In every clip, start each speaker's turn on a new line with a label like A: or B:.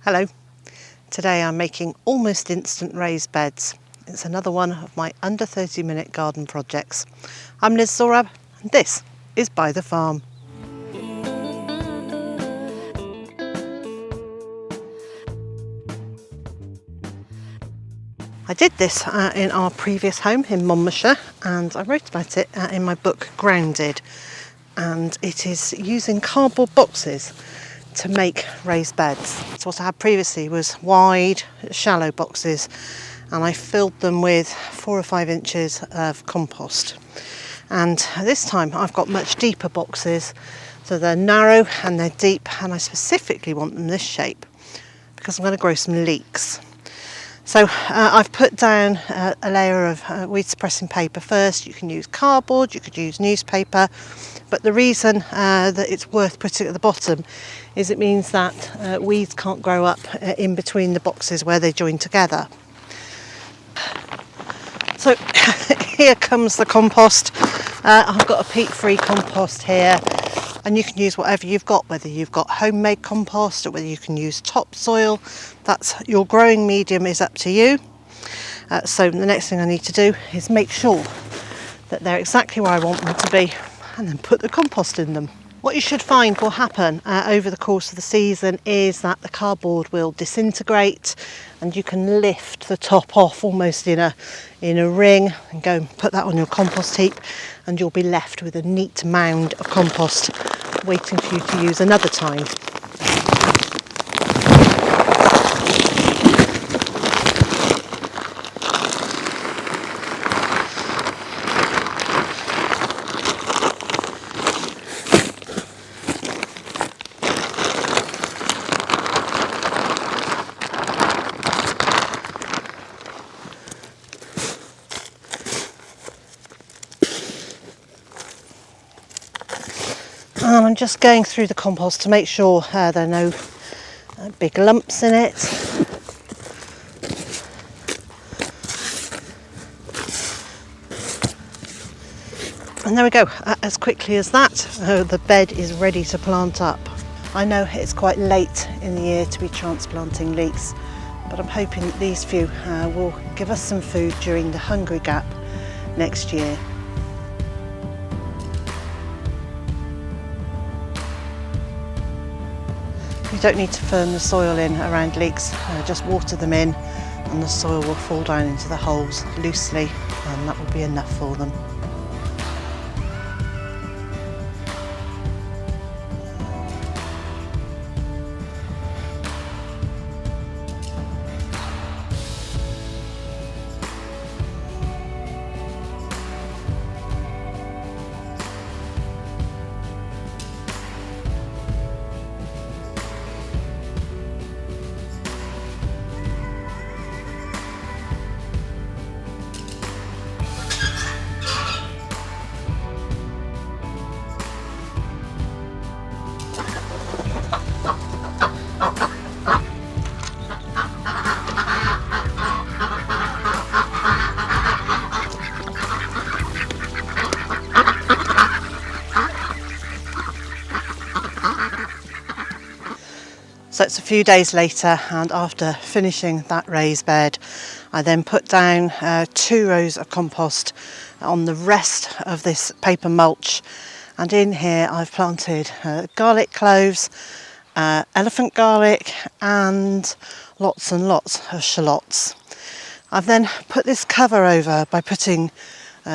A: Hello, today I'm making almost instant raised beds. It's another one of my under 30-minute garden projects. I'm Liz Zorab and this is Byther Farm. I did this in our previous home in Monmouthshire, and I wrote about it in my book Grounded, and it is using cardboard boxes to make raised beds. So what I had previously was wide, shallow boxes, and I filled them with 4 or 5 inches of compost. And this time I've got much deeper boxes, so they're narrow and they're deep, and I specifically want them this shape because I'm going to grow some leeks. So I've put down a layer of weed suppressing paper first. You can use cardboard, you could use newspaper, but the reason that it's worth putting at the bottom is it means that weeds can't grow up in between the boxes where they join together. So here comes the compost. I've got a peat-free compost here, and you can use whatever you've got, whether you've got homemade compost or whether you can use topsoil. That's your growing medium is up to you. So the next thing I need to do is make sure that they're exactly where I want them to be, and then put the compost in them. What you should find will happen over the course of the season is that the cardboard will disintegrate, and you can lift the top off almost in a ring and go and put that on your compost heap, and you'll be left with a neat mound of compost waiting for you to use another time. And I'm just going through the compost to make sure there are no big lumps in it. And there we go, as quickly as that, the bed is ready to plant up. I know it's quite late in the year to be transplanting leeks, but I'm hoping that these few will give us some food during the hungry gap next year. You don't need to firm the soil in around leeks, just water them in and the soil will fall down into the holes loosely, and that will be enough for them. So it's a few days later, and after finishing that raised bed, I then put down 2 rows of compost on the rest of this paper mulch, and in here I've planted garlic cloves, elephant garlic, and lots of shallots. I've then put this cover over by putting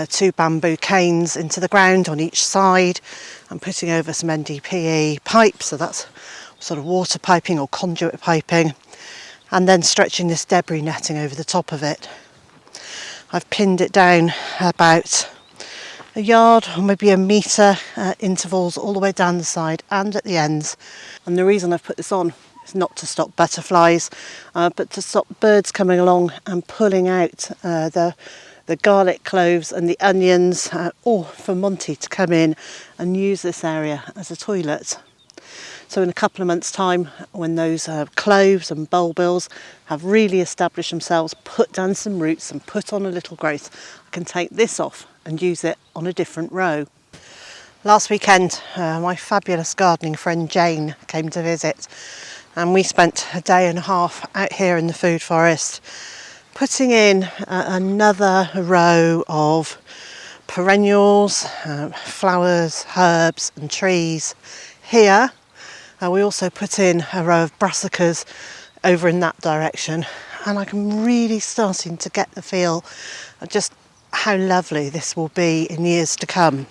A: 2 bamboo canes into the ground on each side. I'm putting over some NDPE pipes, so that's sort of water piping or conduit piping, and then stretching this debris netting over the top of it. I've pinned it down about a yard or maybe a metre intervals all the way down the side and at the ends. And the reason I've put this on is not to stop butterflies, but to stop birds coming along and pulling out the garlic cloves and the onions, or for Monty to come in and use this area as a toilet. So in a couple of months' time, when those cloves and bulbils have really established themselves, put down some roots and put on a little growth, I can take this off and use it on a different row. Last weekend, my fabulous gardening friend Jane came to visit, and we spent a day and a half out here in the food forest putting in another row of perennials, flowers, herbs and trees here. We also put in a row of brassicas over in that direction, and I'm really starting to get the feel of just how lovely this will be in years to come.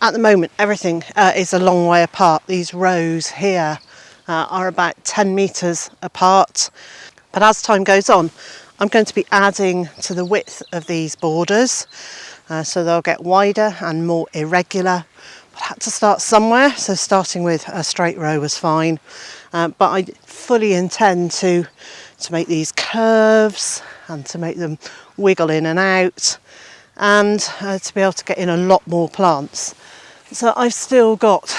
A: At the moment everything is a long way apart. These rows here are about 10 metres apart, but as time goes on I'm going to be adding to the width of these borders, so they'll get wider and more irregular. But I had to start somewhere, so starting with a straight row was fine, but I fully intend to make these curves and to make them wiggle in and out, and to be able to get in a lot more plants. So I've still got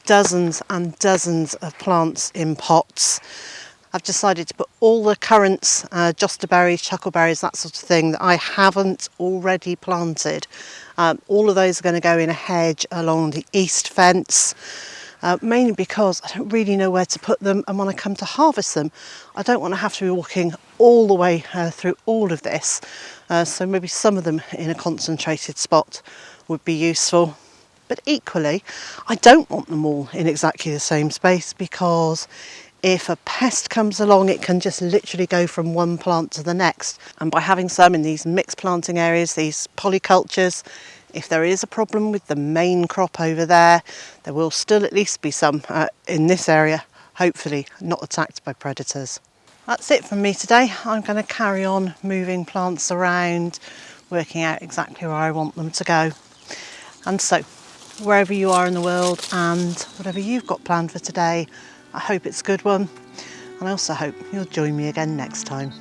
A: dozens and dozens of plants in pots. I've decided to put all the currants, josterberries, chuckleberries, that sort of thing that I haven't already planted. All of those are going to go in a hedge along the east fence, mainly because I don't really know where to put them, and when I come to harvest them I don't want to have to be walking all the way through all of this, so maybe some of them in a concentrated spot would be useful. But equally I don't want them all in exactly the same space, because if a pest comes along it can just literally go from one plant to the next, and by having some in these mixed planting areas, these polycultures, if there is a problem with the main crop over there, there will still at least be some in this area, hopefully not attacked by predators. That's it from me today. I'm going to carry on moving plants around, working out exactly where I want them to go. And so, wherever you are in the world and whatever you've got planned for today, I hope it's a good one, and I also hope you'll join me again next time.